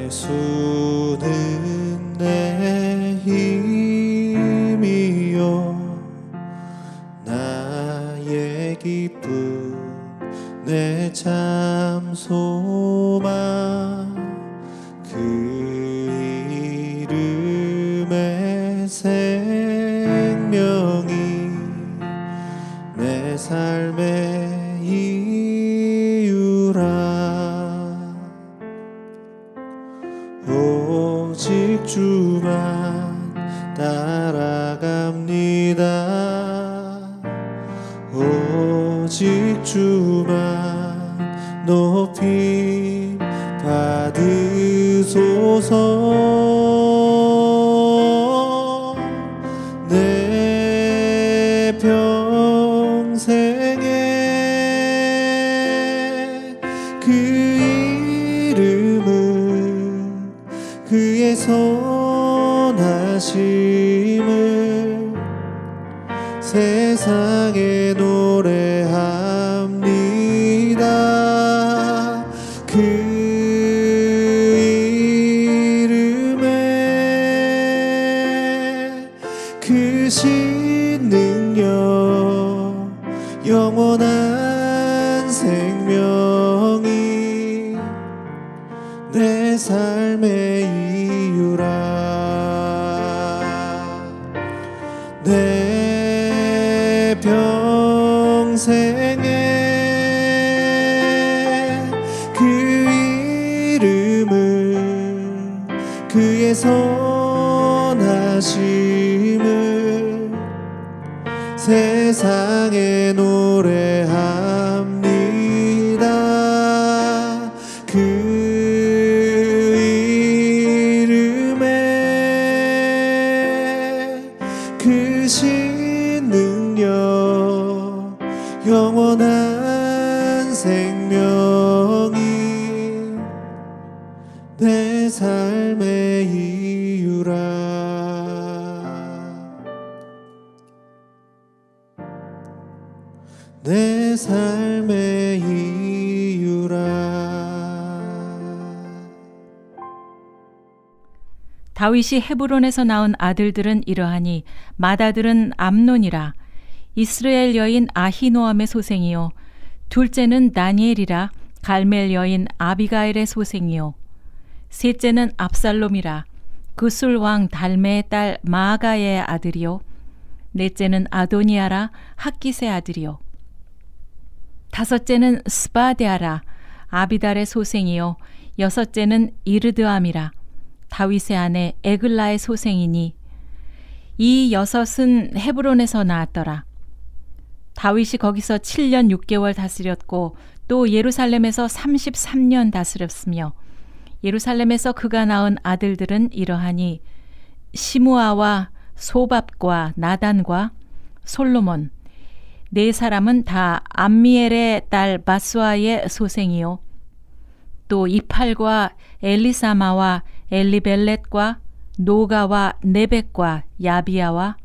예수는 내 힘이요 나의 기쁨 내 참 소망 그 이름의 생명이 내 삶의 이유라 오직 주만 따라갑니다 오직 주만 높임 받으소서 내 평생에 그 이름을 그의 선하심을 세상에 노래합니다 그 이름에 그 신능력 영원한 생명이 내 삶의 이유라 내 평생에 그 이름을 그의 선하심을 세상에 노래합니다 그 이름에 그 신능력 영원한 생명이 내 삶의 이유라 내 삶의 이유라 다윗이 헤브론에서 낳은 아들들은 이러하니 맏아들은 암논이라 이스라엘 여인 아히노암의 소생이요 둘째는 다니엘이라 갈멜 여인 아비가일의 소생이요 셋째는 압살롬이라 그술 왕 달메의 딸 마아가의 아들이요 넷째는 아도니아라 핫깃의 아들이요 다섯째는 스바데아라 아비달의 소생이요 여섯째는 이르드암이라 다윗의 아내 에글라의 소생이니 이 여섯은 헤브론에서 나왔더라. 다윗이 거기서 7년 6개월 다스렸고 또 예루살렘에서 33년 다스렸으며 예루살렘에서 그가 낳은 아들들은 이러하니 시므아와 소밥과 나단과 솔로몬 네 사람은 다 암미엘의 딸 바스와의 소생이요 또 이팔과 엘리사마와 엘리벨렛과 노가와 네벡과 야비야와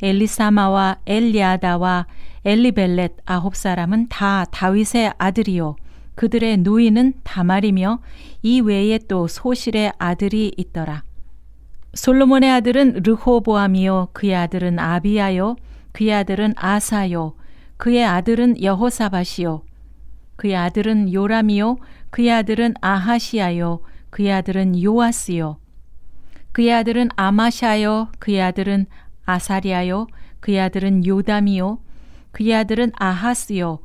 엘리사마와 엘리아다와 엘리벨렛 9사람은 다 다윗의 아들이요 그들의 누이는 다말이며 이 외에 또 소실의 아들이 있더라. 솔로몬의 아들은 르호보암이요 그의 아들은 아비야요 그의 아들은 아사요 그의 아들은 여호사밧이요 그의 아들은 요람이요 그의 아들은 아하시야요 그의 아들은 요아스요 그의 아들은 아마샤요 그의 아들은 아사리아요 그의 아들은 요담이요 그의 아들은 아하스요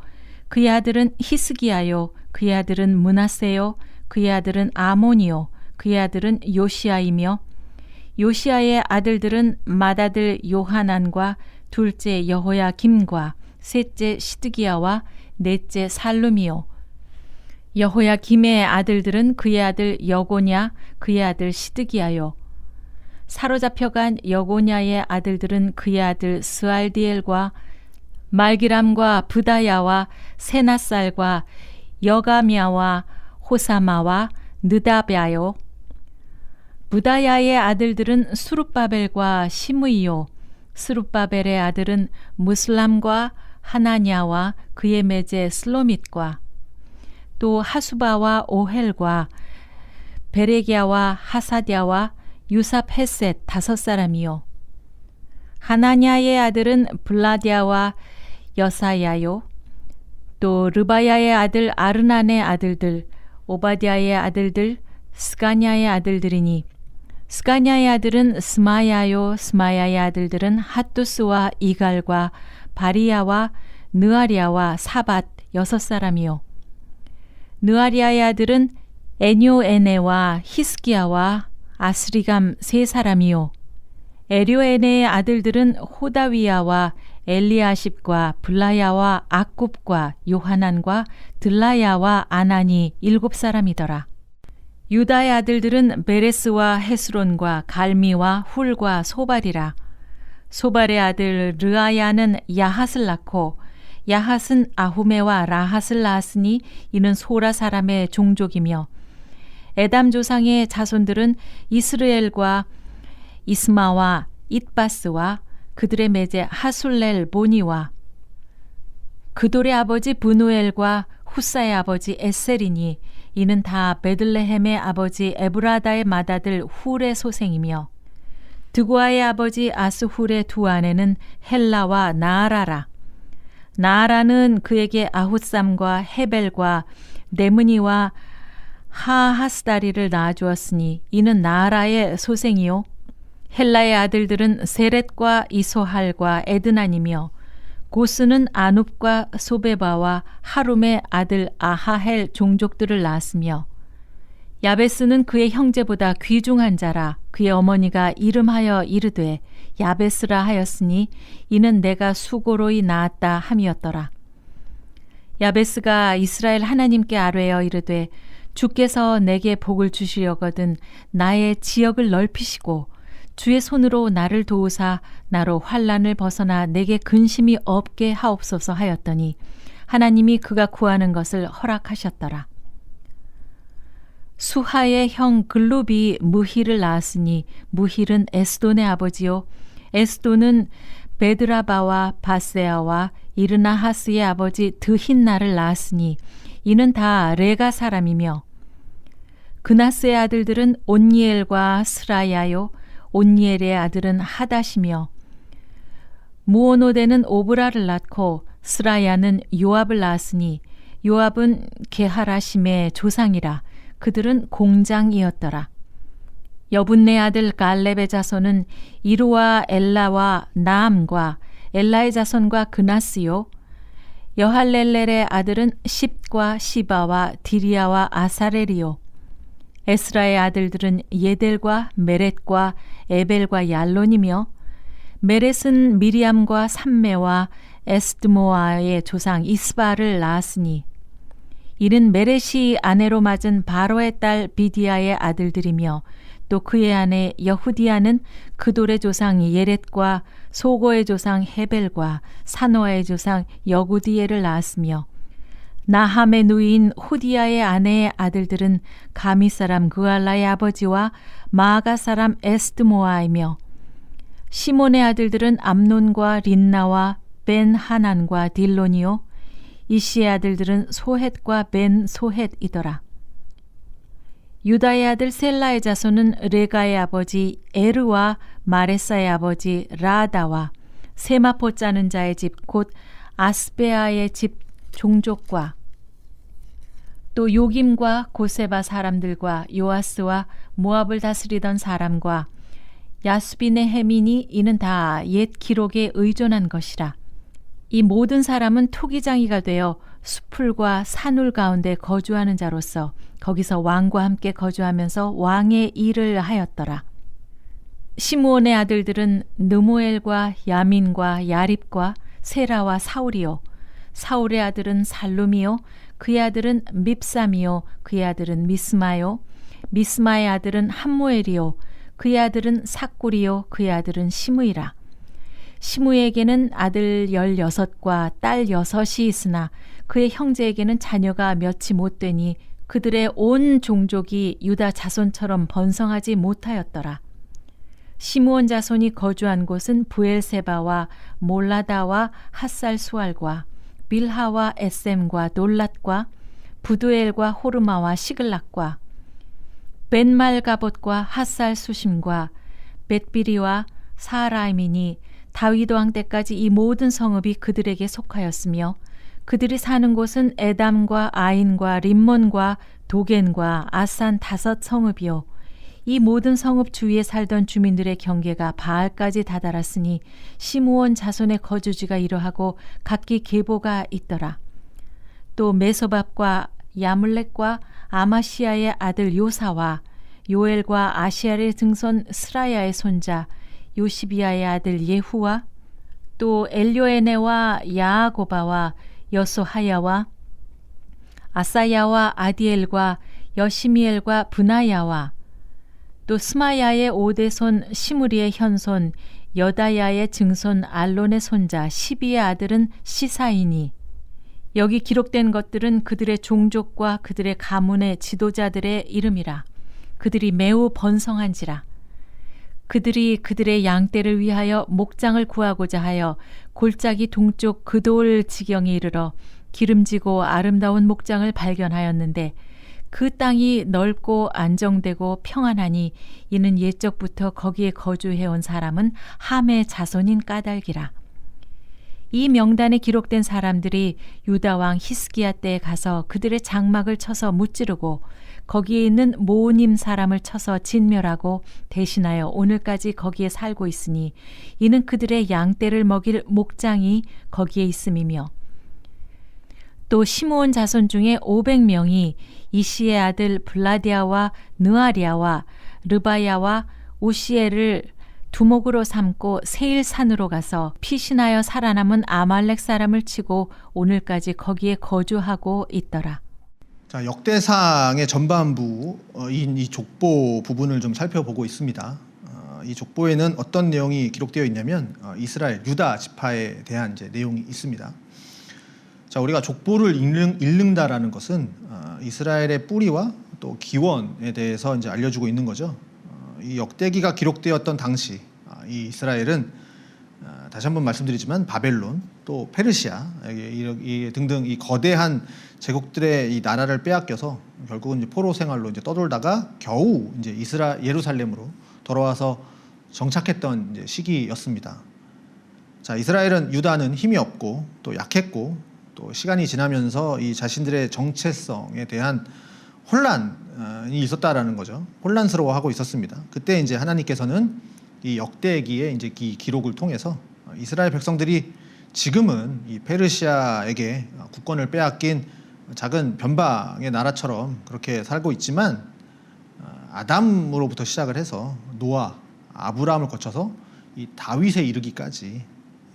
그의 아들은 히스기야요 그의 아들은 므낫세요 그의 아들은 아몬이요 그의 아들은 요시아이며 요시아의 아들들은 맏아들 요하난과 둘째 여호야김과 셋째 시드기야와 넷째 살룸이요 여호야김의 아들들은 그의 아들 여고냐 그의 아들 시드기야요 사로잡혀간 여고냐의 아들들은 그의 아들 스알디엘과 말기람과 브다야와 세나살과 여가미아와 호사마와 느다베아요 브다야의 아들들은 수룹바벨과 시므이요 스룹바벨의 아들은 무슬람과 하나냐와 그의 매제 슬로밋과 또 하수바와 오헬과 베레기야와 하사디아와 유삽 헤셋 5사람이요. 하나냐의 아들은 블라디아와 여사야요. 또 르바야의 아들 아르난의 아들들, 오바디아의 아들들, 스가냐의 아들들이니 스가냐의 아들은 스마야요. 스마야의 아들들은 핫두스와 이갈과 바리야와 느아리아와 사밧 6사람이요. 느아리아의 아들은 에뇨에네와 히스기야와 아스리감 3사람이요. 에료에네의 아들들은 호다위야와 엘리아십과 블라야와 악굽과 요하난과 들라야와 아나니 7사람이더라. 유다의 아들들은 베레스와 헤스론과 갈미와 훌과 소발이라. 소발의 아들 르아야는 야핫을 낳고 야핫은 아후메와 라핫을 낳았으니 이는 소라 사람의 종족이며 에담 조상의 자손들은 이스르엘과 이스마와 잇바스와 그들의 매제 하술렐 보니와 그돌의 아버지 브누엘과 후사의 아버지 에셀이니 이는 다 베들레헴의 아버지 에브라다의 맏아들 훌의 소생이며 드고아의 아버지 아스훌의 두 아내는 헬라와 나아라라. 나아라는 그에게 아훗삼과 헤벨과 네므니와 하하스다리를 낳아주었으니 이는 나아라의 소생이요. 헬라의 아들들은 세렛과 이소할과 에드난이며 고스는 아눕과 소베바와 하룸의 아들 아하헬 종족들을 낳았으며 야베스는 그의 형제보다 귀중한 자라. 그의 어머니가 이름하여 이르되 야베스라 하였으니 이는 내가 수고로이 낳았다 함이었더라. 야베스가 이스라엘 하나님께 아뢰어 이르되 주께서 내게 복을 주시려거든 나의 지역을 넓히시고 주의 손으로 나를 도우사 나로 환난을 벗어나 내게 근심이 없게 하옵소서 하였더니 하나님이 그가 구하는 것을 허락하셨더라. 수하의 형 글룹이 무힐을 낳았으니 무힐은 에스돈의 아버지요. 에스돈은 베드라바와 바세아와 이르나하스의 아버지 드힌나를 낳았으니 이는 다 레가 사람이며 그나스의 아들들은 온니엘과 스라야요. 온니엘의 아들은 하닷이며 무오노데는 오브라를 낳고 스라야는 요압을 낳았으니 요압은 게하라심의 조상이라. 그들은 공장이었더라. 여분네 아들 갈렙의 자손은 이루와 엘라와 나암과 엘라의 자손과 그나스요. 여할렐렐의 아들은 십과 시바와 디리아와 아사렐이요. 에스라의 아들들은 예델과 메렛과 에벨과 얄론이며 메렛은 미리암과 삼메와 에스드모아의 조상 이스바를 낳았으니 이는 메렛이 아내로 맞은 바로의 딸 비디아의 아들들이며 또 그의 아내 여후디아는 그돌의 조상 예렛과 소고의 조상 헤벨과 사노아의 조상 여구디엘을 낳았으며 나함의 누이인 후디아의 아내의 아들들은 가미 사람 그알라의 아버지와 마아가 사람 에스드모아이며 시몬의 아들들은 암논과 린나와 벤 하난과 딜론이요. 이시의 아들들은 소헷과 벤 소헷이더라. 유다의 아들 셀라의 자손은 레가의 아버지 에르와 마레사의 아버지 라다와 세마포 짜는 자의 집 곧 아스베아의 집 종족과 또 요김과 고세바 사람들과 요아스와 모압을 다스리던 사람과 야수빈의 해민이 이는 다 옛 기록에 의존한 것이라. 이 모든 사람은 토기장이가 되어 수풀과 산울 가운데 거주하는 자로서 거기서 왕과 함께 거주하면서 왕의 일을 하였더라. 시므온의 아들들은 느무엘과 야민과 야립과 세라와 사울이요. 사울의 아들은 살룸이요. 그의 아들은 밉삼이요. 그의 아들은 미스마요. 미스마의 아들은 함무엘이요. 그의 아들은 삭굴이요. 그의 아들은 시므이라. 시므에게는 아들 16과 딸 6이 있으나 그의 형제에게는 자녀가 몇이 못 되니 그들의 온 종족이 유다 자손처럼 번성하지 못하였더라. 시므온 자손이 거주한 곳은 부엘세바와 몰라다와 핫살수알과 빌하와 에셈과 놀랏과 부두엘과 호르마와 시글락과 벤말가봇과 핫살 수심과 벳비리와 사라임이니 다윗 왕 때까지 이 모든 성읍이 그들에게 속하였으며 그들이 사는 곳은 에담과 아인과 림몬과 도겐과 아산 5 성읍이요 이 모든 성읍 주위에 살던 주민들의 경계가 바알까지 다다랐으니 시므온 자손의 거주지가 이러하고 각기 계보가 있더라. 또 메소밥과 야물렉과 아마시아의 아들 요사와 요엘과 아시아의 증손 스라야의 손자 요시비아의 아들 예후와 또 엘료에네와 야아고바와 여소하야와 아사야와 아디엘과 여시미엘과 브나야와 또 스마야의 5대손 시므리의 현손 여다야의 증손 알론의 손자 시비의 아들은 시사이니 여기 기록된 것들은 그들의 종족과 그들의 가문의 지도자들의 이름이라. 그들이 매우 번성한지라. 그들이 그들의 양떼를 위하여 목장을 구하고자 하여 골짜기 동쪽 그돌 지경에 이르러 기름지고 아름다운 목장을 발견하였는데 그 땅이 넓고 안정되고 평안하니 이는 옛적부터 거기에 거주해온 사람은 함의 자손인 까닭이라. 이 명단에 기록된 사람들이 유다 왕 히스기야 때에 가서 그들의 장막을 쳐서 무찌르고 거기에 있는 모님 사람을 쳐서 진멸하고 대신하여 오늘까지 거기에 살고 있으니 이는 그들의 양떼를 먹일 목장이 거기에 있음이며 또 시므온 자손 중에 500명이 이시의 아들 블라디아와 느아리아와 르바야와 우시엘을 두목으로 삼고 세일산으로 가서 피신하여 살아남은 아말렉 사람을 치고 오늘까지 거기에 거주하고 있더라. 자, 역대상의 전반부인 이 족보 부분을 좀 살펴보고 있습니다. 이 족보에는 어떤 내용이 기록되어 있냐면 이스라엘 유다 지파에 대한 이제 내용이 있습니다. 자, 우리가 족보를 읽는다라는 것은 이스라엘의 뿌리와 또 기원에 대해서 이제 알려주고 있는 거죠. 이 역대기가 기록되었던 당시 이 이스라엘은 다시 한번 말씀드리지만 바벨론 또 페르시아 등등 이 거대한 제국들의 이 나라를 빼앗겨서 결국은 이제 포로 생활로 이제 떠돌다가 겨우 이제 예루살렘으로 돌아와서 정착했던 이제 시기였습니다. 자, 이스라엘은 유다는 힘이 없고 또 약했고 또 시간이 지나면서 이 자신들의 정체성에 대한 혼란이 있었다라는 거죠. 혼란스러워하고 있었습니다. 그때 이제 하나님께서는 이 역대기의 이제 이 기록을 통해서 이스라엘 백성들이 지금은 이 페르시아에게 국권을 빼앗긴 작은 변방의 나라처럼 그렇게 살고 있지만 아담으로부터 시작을 해서 노아, 아브라함을 거쳐서 이 다윗에 이르기까지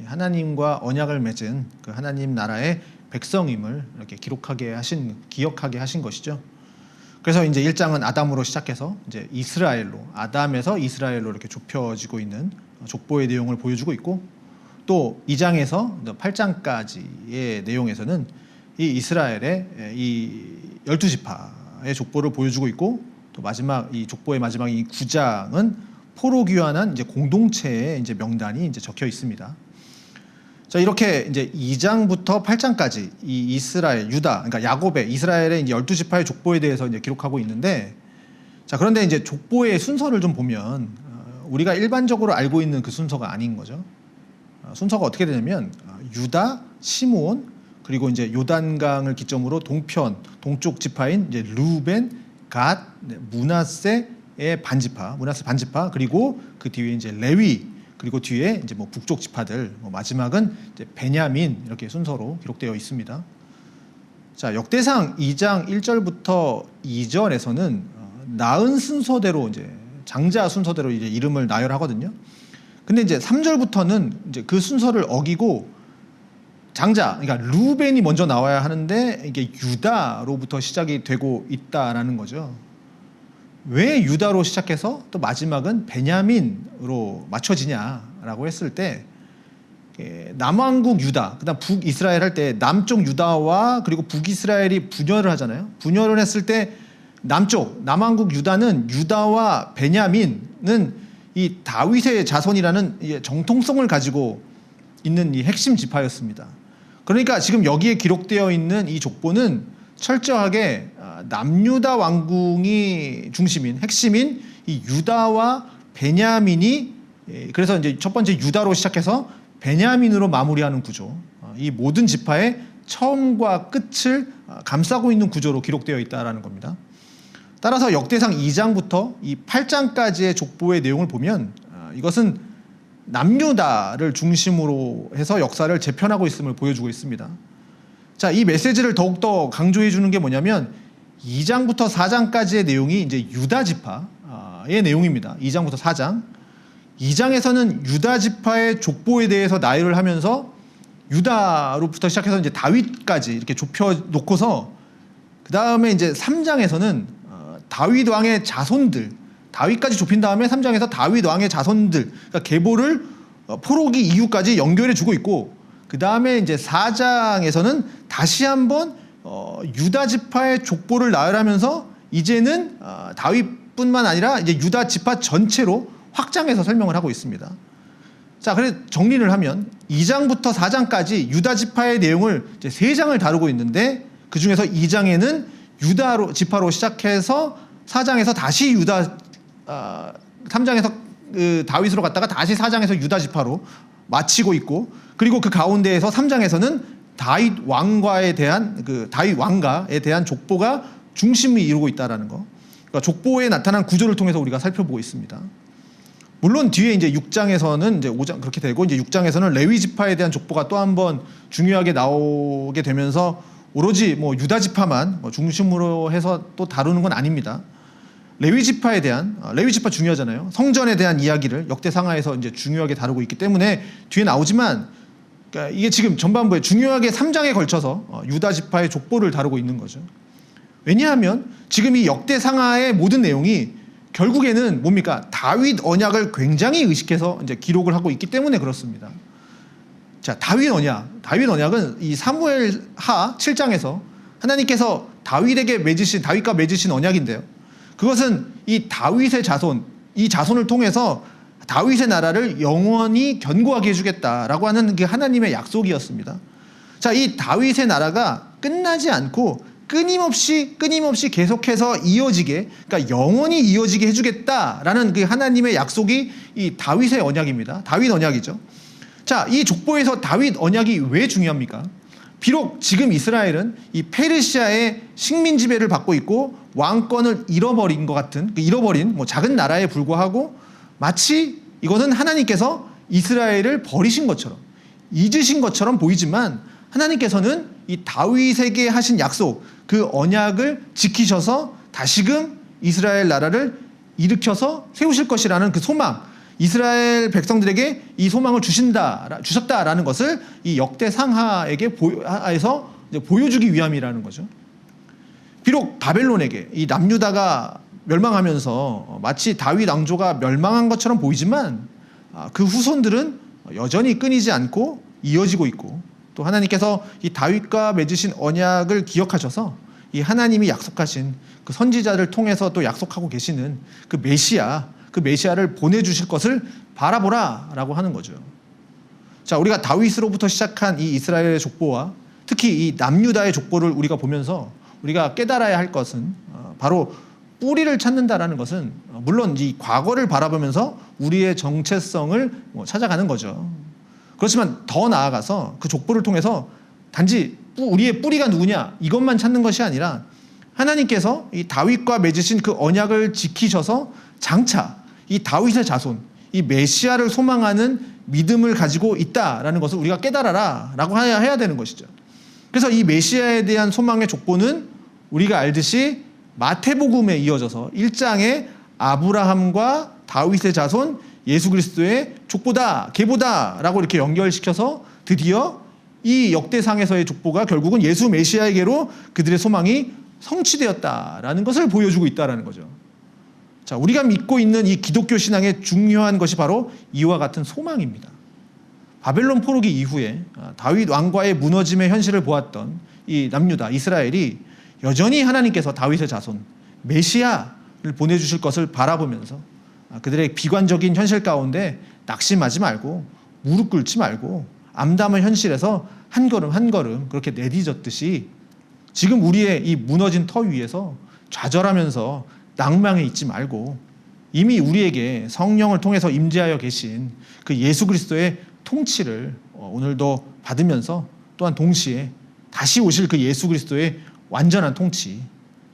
하나님과 언약을 맺은 그 하나님 나라의 백성임을 이렇게 기억하게 하신 것이죠. 그래서 이제 1장은 아담으로 시작해서 이제 이스라엘로 아담에서 이스라엘로 이렇게 좁혀지고 있는 족보의 내용을 보여주고 있고 또 2장에서 8장까지의 내용에서는 이 이스라엘의 이 12지파의 족보를 보여주고 있고 또 마지막 이 족보의 마지막 이 9장은 포로 귀환한 이제 공동체의 이제 명단이 이제 적혀 있습니다. 자, 이렇게 이제 2장부터 8장까지 이 이스라엘, 유다, 그러니까 야곱의 이스라엘의 이제 12지파의 족보에 대해서 이제 기록하고 있는데, 자, 그런데 이제 족보의 순서를 좀 보면 우리가 일반적으로 알고 있는 그 순서가 아닌 거죠. 순서가 어떻게 되냐면 유다, 시므온, 그리고 이제 요단강을 기점으로 동쪽 지파인 이제 루벤, 갓, 므낫세의 문하세 반지파, 그리고 그 뒤에 이제 레위, 그리고 뒤에 이제 뭐 북쪽 지파들, 마지막은 이제 베냐민 이렇게 순서로 기록되어 있습니다. 자, 역대상 2장 1절부터 2절에서는 낳은 순서대로 이제 장자 순서대로 이제 이름을 나열하거든요. 근데 이제 3절부터는 이제 그 순서를 어기고 장자, 그러니까 루벤이 먼저 나와야 하는데 이게 유다로부터 시작이 되고 있다라는 거죠. 왜 유다로 시작해서 또 마지막은 베냐민으로 맞춰지냐라고 했을 때 남왕국 유다, 그다음 북이스라엘 할 때 남쪽 유다와 그리고 북이스라엘이 분열을 하잖아요. 분열을 했을 때 남왕국 유다는 유다와 베냐민은 이 다윗의 자손이라는 정통성을 가지고 있는 이 핵심 지파였습니다. 그러니까 지금 여기에 기록되어 있는 이 족보는 철저하게 남유다 왕궁이 중심인 핵심인 이 유다와 베냐민이 그래서 이제 첫 번째 유다로 시작해서 베냐민으로 마무리하는 구조. 이 모든 지파의 처음과 끝을 감싸고 있는 구조로 기록되어 있다라는 겁니다. 따라서 역대상 2장부터 이 8장까지의 족보의 내용을 보면 이것은 남유다를 중심으로 해서 역사를 재편하고 있음을 보여주고 있습니다. 자, 이 메시지를 더욱더 강조해 주는 게 뭐냐면 2장부터 4장까지의 내용이 이제 유다 지파의 내용입니다. 2장부터 4장. 2장에서는 유다 지파의 족보에 대해서 나열을 하면서 유다로부터 시작해서 이제 다윗까지 이렇게 좁혀 놓고서 그 다음에 이제 3장에서는 다윗 왕의 자손들, 다윗까지 좁힌 다음에 3장에서 다윗 왕의 자손들, 그러니까 계보를 포로기 이후까지 연결해 주고 있고, 그 다음에 이제 4장에서는 다시 한번 유다 지파의 족보를 나열하면서 이제는 다윗뿐만 아니라 이제 유다 지파 전체로 확장해서 설명을 하고 있습니다. 자, 그래서 정리를 하면 2장부터 4장까지 유다 지파의 내용을 이제 3장을 다루고 있는데, 그 중에서 2장에는 유다 지파로 시작해서 4장에서 다시 유다 3장에서 다윗으로 갔다가 다시 4장에서 유다 지파로 마치고 있고, 그리고 그 가운데에서 3장에서는 다윗 왕가에 대한 족보가 중심을 이루고 있다라는 거. 그러니까 족보에 나타난 구조를 통해서 우리가 살펴보고 있습니다. 물론 뒤에 이제 6장에서는 이제 5장 그렇게 되고, 이제 6장에서는 레위 지파에 대한 족보가 또 한번 중요하게 나오게 되면서 오로지 뭐 유다 지파만 중심으로 해서 또 다루는 건 아닙니다. 레위 지파에 대한 레위 지파 중요하잖아요. 성전에 대한 이야기를 역대상하에서 이제 중요하게 다루고 있기 때문에 뒤에 나오지만, 그러니까 이게 지금 전반부에 중요하게 3장에 걸쳐서 유다 지파의 족보를 다루고 있는 거죠. 왜냐하면 지금 이 역대상하의 모든 내용이 결국에는 뭡니까? 다윗 언약을 굉장히 의식해서 이제 기록을 하고 있기 때문에 그렇습니다. 자, 다윗 언약은 이 사무엘하 7장에서 하나님께서 다윗과 맺으신 언약인데요. 그것은 이 다윗의 자손, 이 자손을 통해서 다윗의 나라를 영원히 견고하게 해주겠다라고 하는 그 하나님의 약속이었습니다. 자, 이 다윗의 나라가 끝나지 않고 끊임없이 계속해서 이어지게, 그러니까 영원히 이어지게 해주겠다라는 그 하나님의 약속이 이 다윗의 언약입니다. 다윗 언약이죠. 자, 이 족보에서 다윗 언약이 왜 중요합니까? 비록 지금 이스라엘은 이 페르시아의 식민 지배를 받고 있고 왕권을 잃어버린 것 같은, 잃어버린 작은 나라에 불과하고, 마치 이것은 하나님께서 이스라엘을 버리신 것처럼, 잊으신 것처럼 보이지만, 하나님께서는 이 다윗에게 하신 약속, 그 언약을 지키셔서 다시금 이스라엘 나라를 일으켜서 세우실 것이라는 그 소망, 이스라엘 백성들에게 이 소망을 주셨다라는 것을 이 역대상하에게 하에서 보여주기 위함이라는 거죠. 비록 바벨론에게 이 남유다가 멸망하면서 마치 다윗 왕조가 멸망한 것처럼 보이지만, 그 후손들은 여전히 끊이지 않고 이어지고 있고, 또 하나님께서 이 다윗과 맺으신 언약을 기억하셔서 이 하나님이 약속하신 그 선지자를 통해서 또 약속하고 계시는 그 메시아를 보내주실 것을 바라보라라고 하는 거죠. 자, 우리가 다윗으로부터 시작한 이 이스라엘의 족보와 특히 이 남유다의 족보를 우리가 보면서 우리가 깨달아야 할 것은 바로 뿌리를 찾는다라는 것은 물론 이 과거를 바라보면서 우리의 정체성을 찾아가는 거죠. 그렇지만 더 나아가서 그 족보를 통해서 단지 우리의 뿌리가 누구냐 이것만 찾는 것이 아니라, 하나님께서 이 다윗과 맺으신 그 언약을 지키셔서 장차 이 다윗의 자손, 이 메시아를 소망하는 믿음을 가지고 있다라는 것을 우리가 깨달아라라고 해야 되는 것이죠. 그래서 이 메시아에 대한 소망의 족보는 우리가 알듯이 마태복음에 이어져서 1장에 아브라함과 다윗의 자손 예수 그리스도의 족보다, 계보다라고 이렇게 연결시켜서 드디어 이 역대상에서의 족보가 결국은 예수 메시아에게로 그들의 소망이 성취되었다라는 것을 보여주고 있다라는 거죠. 자, 우리가 믿고 있는 이 기독교 신앙의 중요한 것이 바로 이와 같은 소망입니다. 바벨론 포로기 이후에 다윗 왕과의 무너짐의 현실을 보았던 이 남유다, 이스라엘이 여전히 하나님께서 다윗의 자손, 메시아를 보내주실 것을 바라보면서 그들의 비관적인 현실 가운데 낙심하지 말고 무릎 꿇지 말고 암담한 현실에서 한 걸음 한 걸음 그렇게 내디뎠듯이 지금 우리의 이 무너진 터 위에서 좌절하면서 낭망에 있지 말고 이미 우리에게 성령을 통해서 임재하여 계신 그 예수 그리스도의 통치를 오늘도 받으면서 또한 동시에 다시 오실 그 예수 그리스도의 완전한 통치,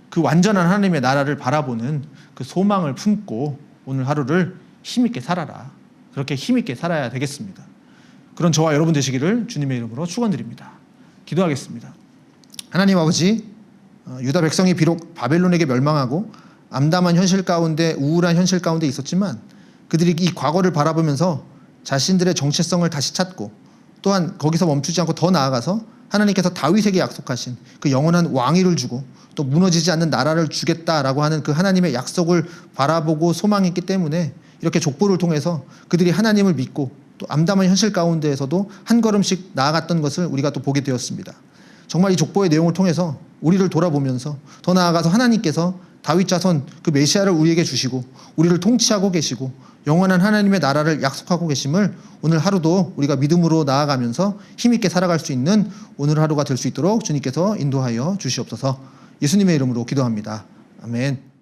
그 완전한 하나님의 나라를 바라보는 그 소망을 품고 오늘 하루를 힘있게 살아라. 그렇게 힘있게 살아야 되겠습니다. 그런 저와 여러분 되시기를 주님의 이름으로 축원드립니다. 기도하겠습니다. 하나님 아버지, 유다 백성이 비록 바벨론에게 멸망하고 암담한 현실 가운데, 우울한 현실 가운데 있었지만 그들이 이 과거를 바라보면서 자신들의 정체성을 다시 찾고 또한 거기서 멈추지 않고 더 나아가서 하나님께서 다윗에게 약속하신 그 영원한 왕위를 주고 또 무너지지 않는 나라를 주겠다라고 하는 그 하나님의 약속을 바라보고 소망했기 때문에 이렇게 족보를 통해서 그들이 하나님을 믿고 또 암담한 현실 가운데에서도 한 걸음씩 나아갔던 것을 우리가 또 보게 되었습니다. 정말 이 족보의 내용을 통해서 우리를 돌아보면서 더 나아가서 하나님께서 다윗 자손 그 메시아를 우리에게 주시고 우리를 통치하고 계시고 영원한 하나님의 나라를 약속하고 계심을 오늘 하루도 우리가 믿음으로 나아가면서 힘있게 살아갈 수 있는 오늘 하루가 될 수 있도록 주님께서 인도하여 주시옵소서. 예수님의 이름으로 기도합니다. 아멘.